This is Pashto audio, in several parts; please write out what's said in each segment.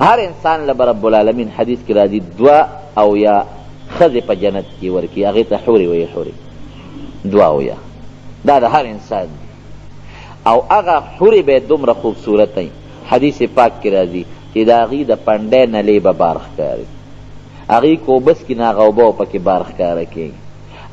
هر انسان له رب العالمین حدیث کې راځي 2 او یا ښځې په جنت کې ورکي، هغې ته حورې وایي، حورې 2 او یا، دا د هر انسان دی. او هغه حورې به دومره خوبصورت وي، حدیث پاک کې راځي چې د هغې د پنډۍ نلې به بار ښکاري، هغې کوبس کې نه هغه اوبه پکې بار ښکاره کېږي،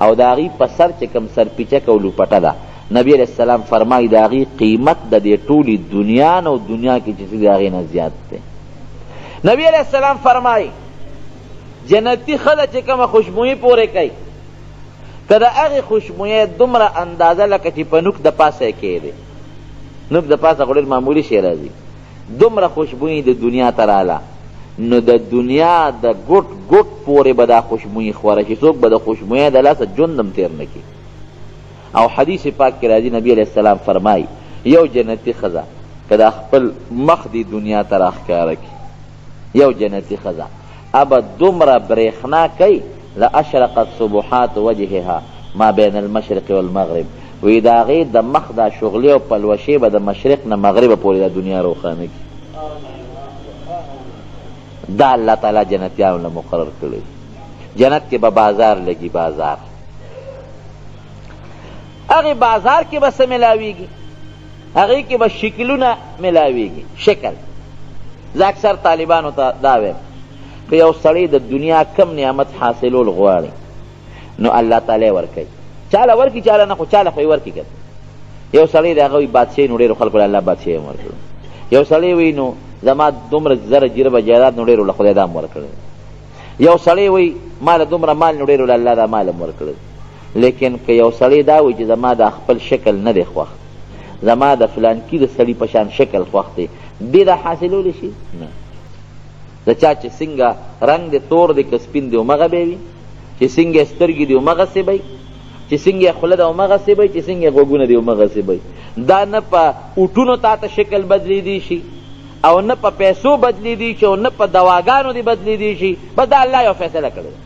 او د هغې په سر چې کوم سرپیچک او لوپټه ده، نبی علیہ السلام فرمایي د هغې قیمت د دې ټولې دنیا نه او دنیا کې چې د هغې نه زیات دی. نبی علیہ السلام فرمایي جنتی ښځه چې کومه خوشبویي پورې کوي، که د هغې خوشبویۍ دومره اندازه لکه چې په نوک د پاسه یې کېدی، نوک د پاسه خو ډېر معمولي شی راځي، دومره خوشبویي د دنیا ته راله، نو د دنیا د ګوټ ګوټ پورې به دا خوشبویي خوره شي، څوک به د خوشبویۍ د لاسه ژوند هم تېر نه کړي. او حدیث پاک کې راځي نبی علیہ السلام فرمایي یو جنتی ښځه که دا خپل مخ دې دنیا ته راښکاره کړي، یو جنتی ښځه ابه دومره برېښنا کوي لاشرقت سبحات وجهها ما بین المشرق والمغرب، وی د هغې د مخ دا شغلې او پلوشې به د مشرق نه مغربه پورې د دنیا روښانه کړي. دا الله تعالی جنتیانو له مقرر کړی. جنت کې به بازار لګي، بازار، هغې بازار کې به څه ملاویږي، هغې کې به شکلونه ملاویږي، شکل. زه اکثر طالبانو ته دا وایم که یو سړی د دنیا کم نعمت حاصلول غواړي نو الله تعالی ورکوي، چاله ورکي چاله نه، خو چاله خو یې ورکي که یو سړی د هغه وي بادشاهي نو ډېرو خلکو له الله بادشاهي هم ورکړي، یو سړی وي نو زما دومره زره جربه جایداد نو ډېرو له خدای دا هم ورکړی، یو سړی وي ما له دومره مال نو ډېرو له الله دا مال هم ورکړی. لیکن که یو سړی دا وي چې زما د خپل شکل نه دی خوښ، زما د فلانکي د سړي په شان شکل خوښ دی، دې دا حاصلولی شي نه. د چا چې څنګه رنګ دی تور دی که سپین دی همغه به وي، چې څنګه سترګې دي همغسې به وي، چې څنګه خوله ده همغسې به وي، چې څنګه غوږونه دي همغسې به وي. دا نه په اوټونو تا ته شکل بدلېدی شي او نه په پیسو بدلېدی شي او نه په دواګانو دې بدلېدی شي، بس دا الله یو فیصله کړې ده،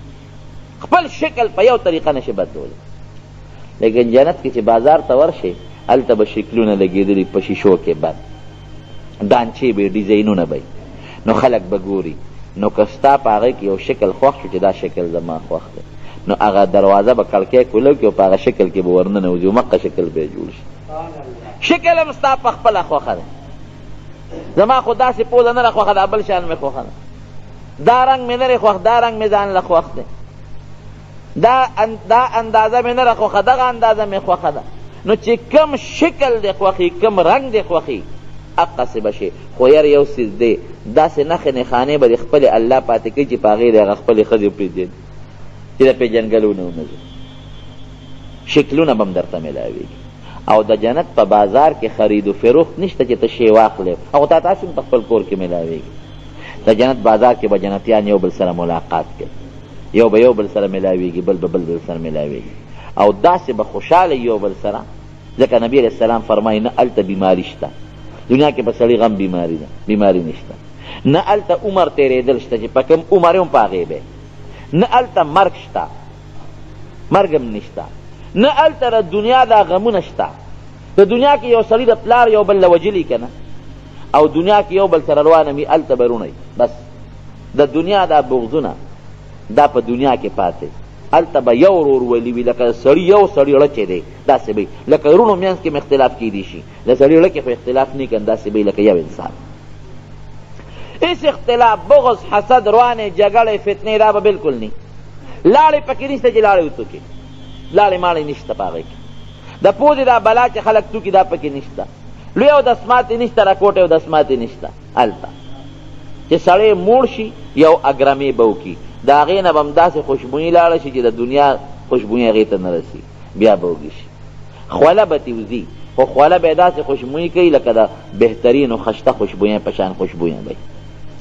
خپل شکل په یو طریقه نشي بدلولی. لیکن جنت کې چې بازار ته ورشي هلته به شکلونه لګېدلي په شیشو کې بند، دانچې به ډیزاینونه به نو خلک به ګوري، نو که ستا په هغې کې یو شکل خوښ شو چې دا شکل زما خوښ دی، نو هغه دروازه به کړکۍ کولو کړي او په هغه شکل کې به ورننوځي او مقه شکل به یې جوړ شي. شکل هم ستا په خپله خوښه دی، زما خو داسې پوزه نه ده خوښه، دا بل شان مې خوښه ده، دا رنګ مې نه دی خوښ، دا رنګ مې ځان له خوښ دی، دا اندازه مې نه ده خوښه، دغه اندازه مې خوښه ده. نو چې کم شکل دی خوښي، کم رنګ دی خوښي، اقصې به شي. خو یار یو څیز دی، داسې نښې نښانې به د خپلې الله پاتې کوي چې په هغې د هغه خپلې ښځې پرېږدي چې د پېژنګلو نه ونځي، شکلونه به هم درته میلاوېږي. او د جنت په بازار کې خرید و فروخت نشته چې ته شی واخلې، او تاسې هم په خپل کور کې میلاوېږي. د جنت بازار کې به جنتیان یو بل سره ملاقات کوي، یو به یو بل سره میلاوېږي، بل به بل سره میلاوېږي، او داسې به خوشحاله یو بل سره. ځکه نبی علیہ السلام فرمایي نه هلته بیماري شته، دنیا کې په سړي غم بیماری ده، بیماری نشته، نه هلته عمر تېرېدل شته چې په کوم عمر هم په هغې به، نه هلته مرګ شته، مرګ هم نشته، نه هلته د دنیا دا غمونه شته. په دنیا کې یو سړي د پلار یو بل له وجلي که نه، او دنیا کې یو بل سره روانه وي هلته به روڼی، بس د دنیا دا بغضونه دا په دنیا کې پاتې، هلته به یو ورورولي وي، لکه سړي یو سړي ړچې دی داسې به لکه رونو منځ کې اختلاف کیدی شي، د سړي ړه کې خو اختلاف نه کن، داسې به لکه یو انسان. هېڅ اختلاف، بغض، حسد، روانې، جګړې، فتنې دا به بلکل نه، لاړې پکې نشته چې لاړې وتوکې، لاړې ماړې نشته په هغې کې، د پوزې دا بلا چې خلک توکي دا پکې نشته، لوی او دسماتې نشته، راکوټې او دسماتې نشته هلته. چې سړی موړ شي یو اګرمې به وکړي، د هغې نه به هم داسې خوشبویي لاړه شي چې د دنیا خوشبویي هغې ته نه رسي، بیا به وږي شي. خوله به تې وځي، خو خوله به یې داسې خوشبویي کوي لکه د بهترینو خشته خوشبویۍ په شان خوشبویۍ به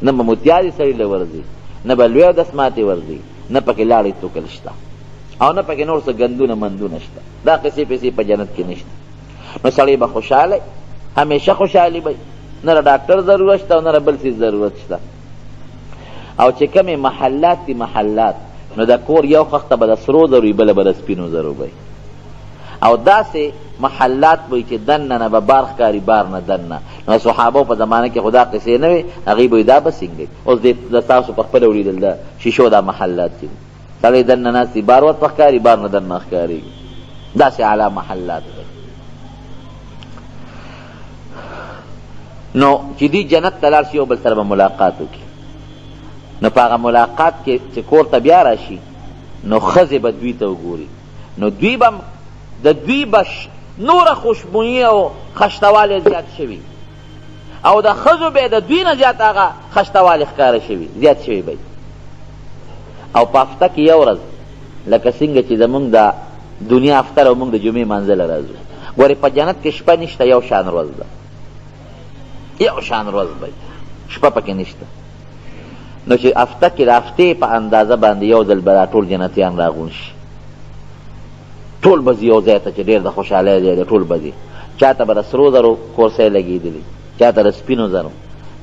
نه به متیازې سړي له ورځي، نه به لوی او دسماتې ورځي، نه پکې لاړې توکل شته، او نه پکې نور څه ګندونه مندونه شته، دا قصې پیسې په جنت کې نشته. نو سړی به خوشحاله، همیشه خوشحالي به، نه د ډاکټر ضرورت شته او نه د بل څیز ضرورت شته. او چې کمې محلات دي محلات، نو د کور یو خښته به د سرو زرو وي، بله به د سپینو زرو به او داسې محلات وي چې دننه نه به بار ښکاري بار نه دننه. نو صحابو په زمانه کې خدا قصې نه وي، هغوی به دا به څنګه اوس د تاسو په خپله ولیدل د شیشو دا محلات چې سړی دننه ناست بار ورته ښکاري بار نه دننه ښکارېږي، داسې اعلی محلات دی. نو چې دی جنت ته لاړ شي یو بل سره به ملاقات وکړي، نو په هغه ملاقات کې چې کور ته بیا راشي نو ښځې به دوی ته وګوري، نو دوی به د دوی به نوره خوشبویي او خشتوالی زیات شوي، او د ښځو به د دوی نه زیات هغه خشتوالی ښکاره شوي زیات شوي به. او په هفته کې یو ورځ لکه څنګه چې زمونږ د دنیا افتر او موږ د جمعې مانځله راځو، ګورې په جنت کې شپه نشته، یو شان ورځ ده، یو شان ورځ به شپه پکې نشته. نو چې هفته کې د هفتې په اندازه باندې یو ځل به دا ټول جنتیان راغون شي، ټول به ځي یو ځای ته چې ډېر د خوشحالۍ ځای دی، ټول به ځي. چا ته به د سرو زرو کورسۍ لګېدلي، چا ته د سپینو زرو،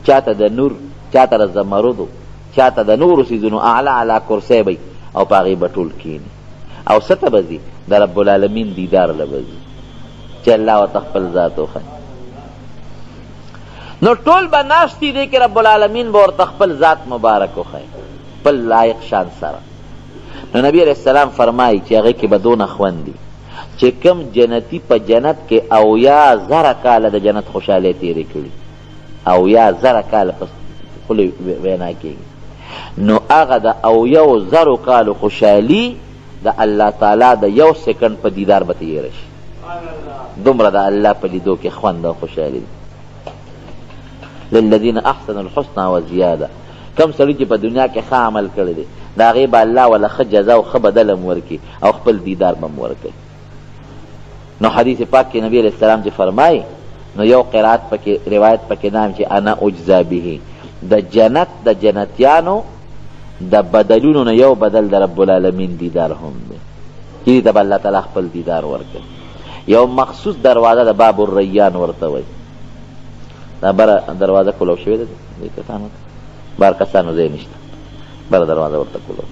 چا ته د نور، چا ته د زمرودو، چا ته د نورو څیزونو اعلی اعلی کورسۍ به او په هغې به ټول کښېني. او څه ته به ځي؟ د رب العالمین دیدار له به ځي چې الله ورته خپل ذات وښایي. نو ټول به ناست دی کې رب العالمین به ورته خپل ذات مبارک وښایي خپل لایق شان سره. نو نبی علیہ السلام فرمایي چې هغې کې به دونه خوند دي چې کم جنتی په جنت کې 80,000 کاله د جنت خوشحالۍ تېرې کړي، 80,000 کاله په خپلې وینا کېږي، نو هغه د 80,000 کالو خوشحالي د الله تعالی د یو سکنډ په دیدار به تېره شي. دومره د الله په لیدو کې خوند او خوشحالي دي. للذین احسنوا الحسنى وزیاده. کم سړي چې په دنیا کې ښه عمل کړی دی د هغې به الله وله ښه جزا او ښه بدل هم ورکړي او خپل دیدار به هم ورکوي. نو حدیث پاک کې نبی علیہ السلام چې فرمایي نو یو قرات پکې روایت پکې نام چې انا اجزا به، د جنت د جنتیانو د بدلونو نه یو بدل د رب العالمین دیدار هم دی چې ته به الله تعالی خپل دیدار ورکوي. یو مخصوص دروازه د باب الریان ورته وایي، دا بره دروازه کولو شوې ده دې کسانو بار کسانو ځای نشته، بره دروازه ورته کولو.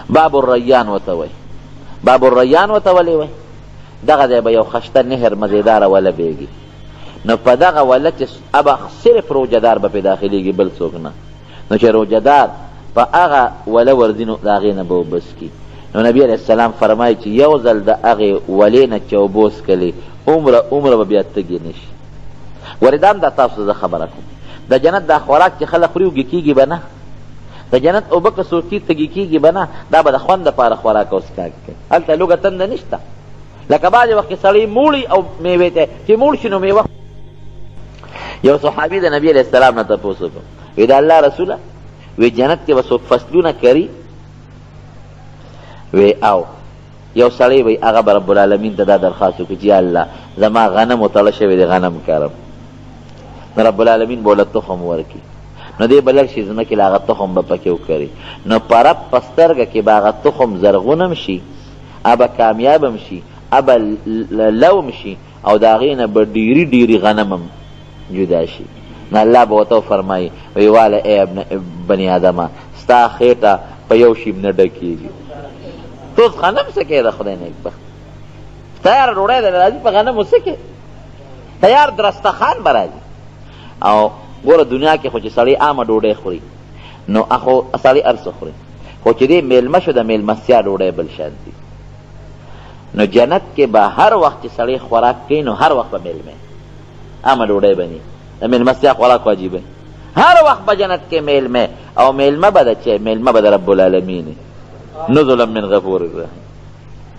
باب الریان ورته وایي. باب الریان ورته ولې وایي؟ دغه ځای به یو خشته نهر مزیداره وله بیږي، نو په دغه وله چې ابه صرف روجهدار به پې داخلېږي بل څوک نه، نو چې روجهدار په هغه وله ورځي نو د هغې نه به وبس کي. نو نبی علیہ السلام فرمایي چې یو ځل د هغې ولې نه چې اوبه وڅکلې عمره به بیا تږي نه شي. ورې دا هم دا تاسو زه خبره کوم، د جنت دا خوراک چې خلک خوري وږي کېږي به نه، د جنت اوبه که څوک تږي کېږي به نه، دا به د خوند دپاره خوراک او څښاک کوي. هلته لوږه تنده نشته. لکه بعضې وخت کې سړی موړي او میوې ته چې موړ شي نو میوه. یو صحابي د نبي علیہ السلام نه تپوس وکړ، وی د الله رسوله وی جنت کې به څوک فصلونه کري؟ وی او یو سړی وی هغه به رب العالمین ته دا درخواست وکړي چې یا الله زما غنم وتړه شوی دی غنم کرم، نو رب العالمین به له تخم ورکړي، نو دی به لږ شي ځمکې له هغه تخم به پکې وکري، نو په رب په سترګه کې به هغه تخم زرغونم شي، ابه کامیاب هم شي، ابه لوم شي، او د هغې نه به ډېري ډېري غنم هم جدا شي. نو الله به ورته وفرمایي وی واله ای بني آدمه ستا خېټه په یو شي نه ډکېږي، ته اوس غنم څه کوې د خدای نیکبخت؟ تیار ډوډۍ در راځي په غنمو څه کوې؟ تیار درستخان به راځي. او ګوره دنیا کې خو چې سړی عامه ډوډۍ خوري نو خو سړی هر څه خوري، خو چې دی میلمه شو د میلمستیا ډوډۍ بل شان دي. نو جنت کې به هر وخت چې سړی خوراک کوي نو هر وخت به میلمه عامه ډوډۍ بني، د میلمستیا خوراک واجبه، هر وخت به جنت کې میلمه، او میلمه به د چی؟ میلمه به د رب العالمین نزلا من غفور الرحیم.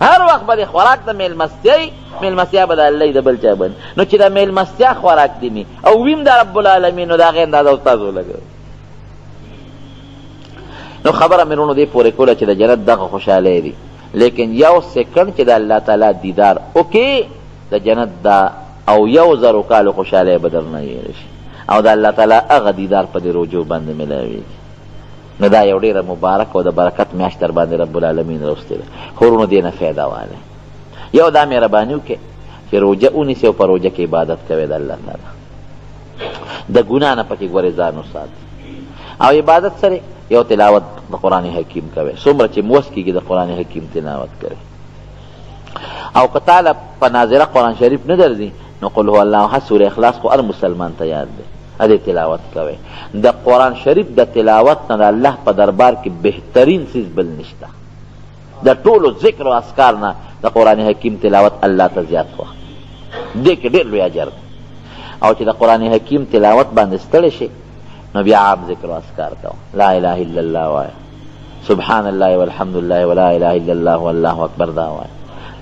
هر وخت به د خوراک د میلمستیا به د الله د بل چا بني، نو چې د میلمستیا خوراک دي او ویم د رب العالمین نو د هغې اندازه استاد ولګوي. نو خبره مې وروڼو دې پورې کوله چې د جنت دغه خوشحالی دي، لیکن یو سکنډ چې د الله تعالی دیدار وکړي د جنت دا او 1,000 کالو خوشحالی به درنه هېره شي، او د الله تعالی هغه دیدار په دې روجو باندې میلاوېږي. نو دا یو ډېره مبارک او د برکت میاشت در باندې رب العالمین راوستې ده. خو وروڼو دې نه فایده واله، یو دا مهرباني وکړې چې روجه ونیسې او په روجه کې عبادت کوې د الله تعالی، د ګناه نه پکې ګورې ځان وساتې، او عبادت سره یو تلاوت د قرآن حکیم کوي، څومره چې موس کېږي د قرآن حکیم تلاوت کوي. او که تعالی په ناظره قرآن شریف نه درځي نو قل هو الله احد سوره اخلاص خو هر مسلمان ته یاد دی، ادې تلاوت کوئ. د قرآن شریف د تلاوت نه د الله په دربار کې بهترین څیز بل نشته. د ټولو ذکر او اذکار نه د قرآن حکیم تلاوت الله ته زیات خوښ، دې کې ډېر لوی اجر دی. او چې د قرآن حکیم تلاوت باندې ستړی شي نو بیا عام ذکر او اذکار کوه، لا اله الا الله وایه، سبحان الله والحمد لله ولا اله الا الله والله اکبر دا وایه،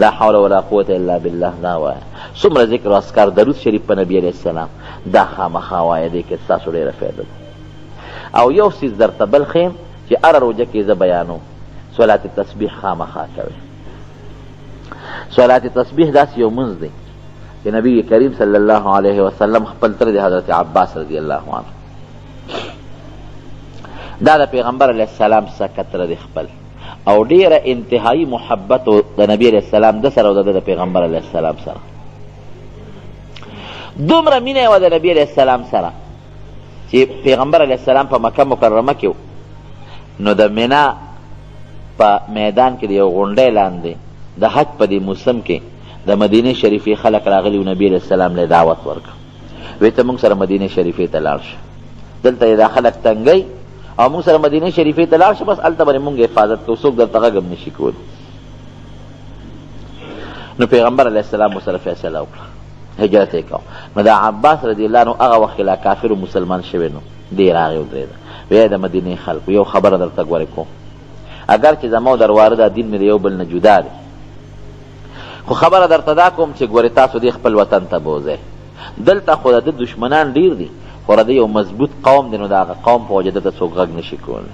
لا حول ولا قوة الا بالله دا وایه. څومره ذکر او اذکار، درود شریف په نبی علیہ السلام دا خامخا وایه، دې کې ستاسو ډېره فایده ده. او یو څیز درته بل ښیم چې هره روژه کې زه بیانوم، صلات تسبیح خامخا کوئ. صلات تسبیح داسې یو منځ دی چې نبی کریم صلی الله علیه وسلم خپل تر د حضرت عباس رضی الله عنه دا د پیغمبر علیه السلام څخه کتره دی خپل، او ډیره انتهایی محبت د نبی علیه السلام د سره او د پیغمبر علیه السلام سره. دومره مینه وه د نبی علیه السلام سره چې پیغمبر علیه السلام په مکه مکرمه کې نو د مینا په میدان کې د یو غونډۍ لاندې د حج په دې موسم کې د مدینه شریفې خلک راغلي و، نبی علیه السلام له دعوت ورکړه، وی ته موږ سره مدینه شریفې ته لاړ شه، دلته یې دا خلک تنګئ او موږ سره مدینه شریفې ته لاړ شه، بس هلته به موږ حفاظت کوو، څوک درته غږ هم نشي کولی. نو پیغمبر علیه السلام ورسره فیصله وکړه، هجرت یې کوه. نو دا عباس رضی الله عنه هغه وخت لا کافر و مسلمان شوی نو دی راغی ودرېده، وی د مدینې خلکو یو خبره درته ګورې کوم، اگر چې زما او در واره دا دین مې د یو بل نه جدا دی، خو خبره درته دا کوم چې ګورې تاسو دې خپل وطن ته بوځئ، دلته خو د دشمنان ډیر دي، خو د یو مضبوط قوم دی، نو د هغه قوم په وجه دته څوک غږ نشي کولی.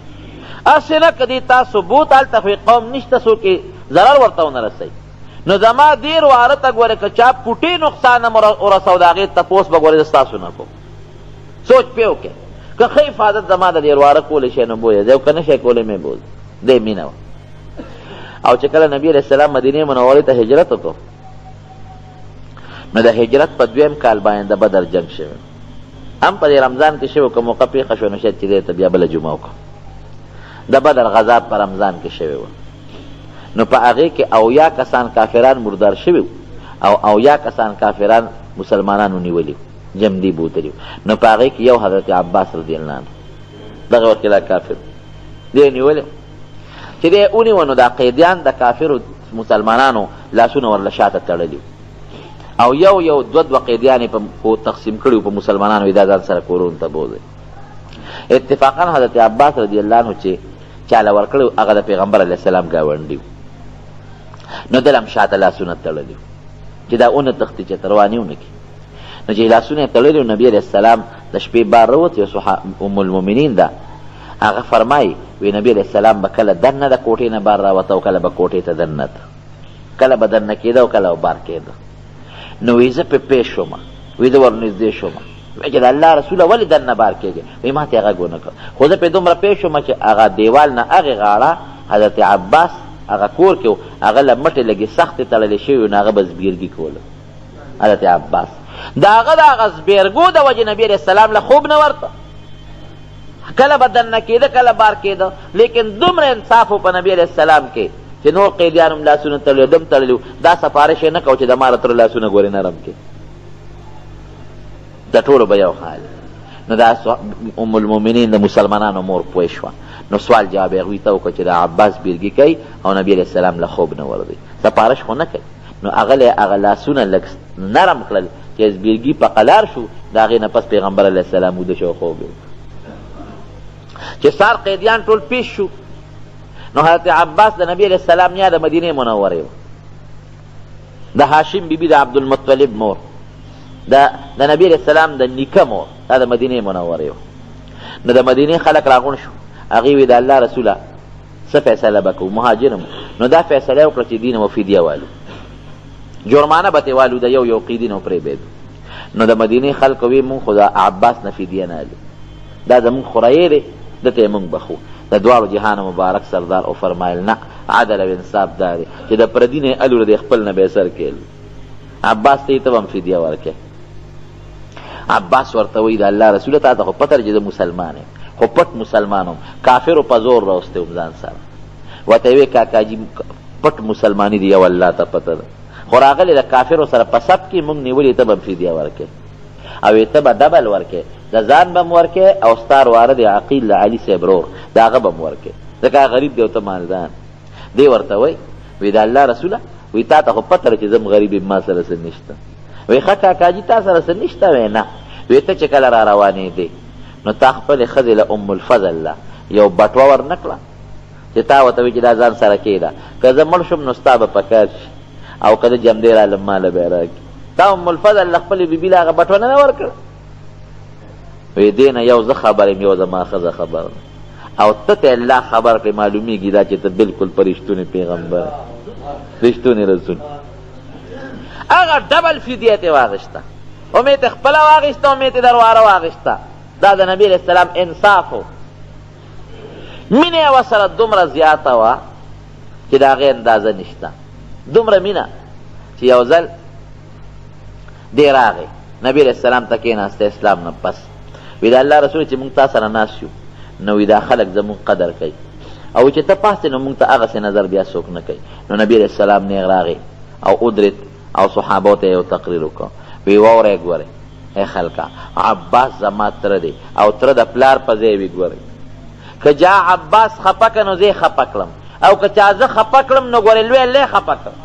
هسې نه که دې تاسو بوت هلته خو قوم نشته څوک یې ضرر ورته ونه رسوي، نو زما دې واره ته ګورې که چا پوټې نقصان هم ورسو د هغې تپوس به ګورې زه ستاسو نه کوم. سوچ پې وکړې که ښه حفاظت زما د دې واره کولی شی نو بوځئ، او که نه شی کولی مې بوځئ. دې مینه وه. او چې کله نبی علیہ السلام مدینه منورې ته هجرت وکړو نو د هجرت په 2م کال باندې د بدر جنگ شوی، هم په رمضان کې شوی، که موقع پېښه شوه نو شاید چې دی ته بیا بله جمعه وکړو. د بدر غذا په رمضان کې شوی و، نو په هغې کې 80 کسان کافران مردار شوي او 80 کسان کافران مسلمانانو نیولي جمدي بوتلي، نو په هغې کې یو حضرت عباس رضی الله عنه دغه وخت لا کافر دی نیولي، چې دی ونیوه نو دا قیدیان د کافرو مسلمانانو لاسونه ورله شاته تړلي او یو دوه قیدیان یې په تقسیم کړي په مسلمانانو، دا ځان سره کورونو ته بوځئ. اتفاقا حضرت عباس رضی الله عنه چې چاله ورکړی هغه د پیغمبر علیه السلام ګاونډي نو دل هم شاته لاسونه تړلي چې دا اونه تښتي چې رواني ونه کړي. نو چې لاسونه یې تړلي نبي علیه السلام د شپې بار راوت، یو ام المؤمنین ده هغه فرمایي وی نبی علیه السلام به کله دننه د کوټې نه بار راوته او کله به کوټې ته دننه ته، کله به دننه کېده او کله به بار کېده. نو وی زه پې پیش شوم، وی زه ورنږدې شوم، وی چې د الله رسوله ولې دننه بار کېږي، وی ما ته یې غږ ونه کړ، خو زه پې دومره پیش شوم چې هغه دیوال نه هغې غاړه حضرت عباس هغه کور کې و، هغه له مټې لږې سختې تړلې شوي و، نو هغه به زبیرګي کوله حضرت عباس. د هغه د هغه زبیرګو د وجې نبي علیه السلام له خوب نه ورته، کله به دننه کېده کله بار کېده، لیکن دومره انصاف و په نبي علیه السلام کې چې نور قیدیان هم لاسونه تړلي دم تړلي، دا سفارش یې نه کو چې د ما رتر لاسونه ګورې نرم کې، د ټولو به یو حال. نو دا ام المؤمنین د مسلمانانو مور پوه شوه، نو سوال جواب یې هغوی ته وکړه چې د عباس بیرګي کوي او نبي علیه السلام له خوب نه ورځي، سفارش خو نه کوي. نو هغه لاسونه لږ نرم کړل چې بیرګي په قلار شو، د هغې نه پس پیغمبر علیه السلام وده شو، خوب یې چې سار قیدیان ټول پیش شو. نو حضرت عباس د نبی علیہ السلام نیا د مدینه منورې و، د هاشم بیبي د عبدالمطلب مور، د نبی علیہ السلام د نیکه مور، دا د مدینه منورې و. نو د مدینې خلک راغون شو، هغې وی د الله رسوله څه فیصله به کوو، مهاجر نو دا فیصله وکړه چې دین و فدیه والو، جرمانه به ترې والو، د یو قیدي نه پرېږدو. نو د مدینې خلکو وی مونږ خو د عباس نه فدیه نه الو، دا زمونږ خورایې دی، دته یې مونږ بخو. د دواړو جهان مبارک سردار او فرمایل نه عدل او انصاف دا دی چې د پردي نه الو د خپل نه به سر کېل. عباس ته یې ته هم فدیه ورکړې. عباس ورته وایي د الله رسوله تا ته خو پته چې زه مسلمان یم، خو پټ مسلمان یم، کافرو په زور راوستی وم ځان سره. ورته یې وایي کاکاجي پټ مسلمانی دی یو الله ته پته ده، خو راغلی د کافرو سره په سب کې مونږ نیولې ته به فدیه ورکې او ته به ډبل ورکې، د ځان به م ورکې او ستا واره د عقیل د علي صاحب رور د هغه به م ورکې، ځکه غریب دی او ته مالدان. دی ورته وایي وی د الله رسوله وی تا ته خو پته ده چې زه م غریب یم ما سره څه نشته. وی ښه کاکاجي تا سره څه نشته؟ وی نه. وی ته چې کله را روانېدې نو تا خپلې ښځې له ام الفضل له یو بټوه ور نه کړه چې تا ورته وایي چې دا ځان سره کېږده، که زه مړ شم نو ستا به پکار شي او که زه جمدې رالم ماله به یې راکړي. تا ام الفضل له خپلې بیبي له هغه بټوه نه ده ورکړه؟ وی دې نه یو زه خبر یم یو زما ښځه خبر ده او ته ته الله خبر کړې معلومیږي دا چې ته بلکل په رښتونې پیغمبر رښتونې رسول. هغه ډبل فدیه ترې واخېسته، امې ته خپله واخېسته، امې ته درواره واخېسته. دا د نبي علیه السلام انصاف و. مینه یې ورسره دومره زیاته وه چې د هغې اندازه نشته. دومره مینه چې یو ځل دی راغی نبي علیه السلام ته کېناسته اسلام نه پس. وی د الله رسول چې مونږ تا سره ناست یو نو وی دا خلک زمونږ قدر کوي او چې ته پاس نو مونږ ته هغسې نظر بیا څوک نه کوي. نو نبي علیه السلام نیغ راغی او ادرت او صحابو ته یو تقریر وکړ. وی واورئ ګورئ ای خلکه عباس زما تره دی او تره د پلار په ځای وي. ګورئ که جا عباس خفه که نو زه یې خفه کړم او که چا زه خفه کړم نو ګورئ لوی الله خفه کړم.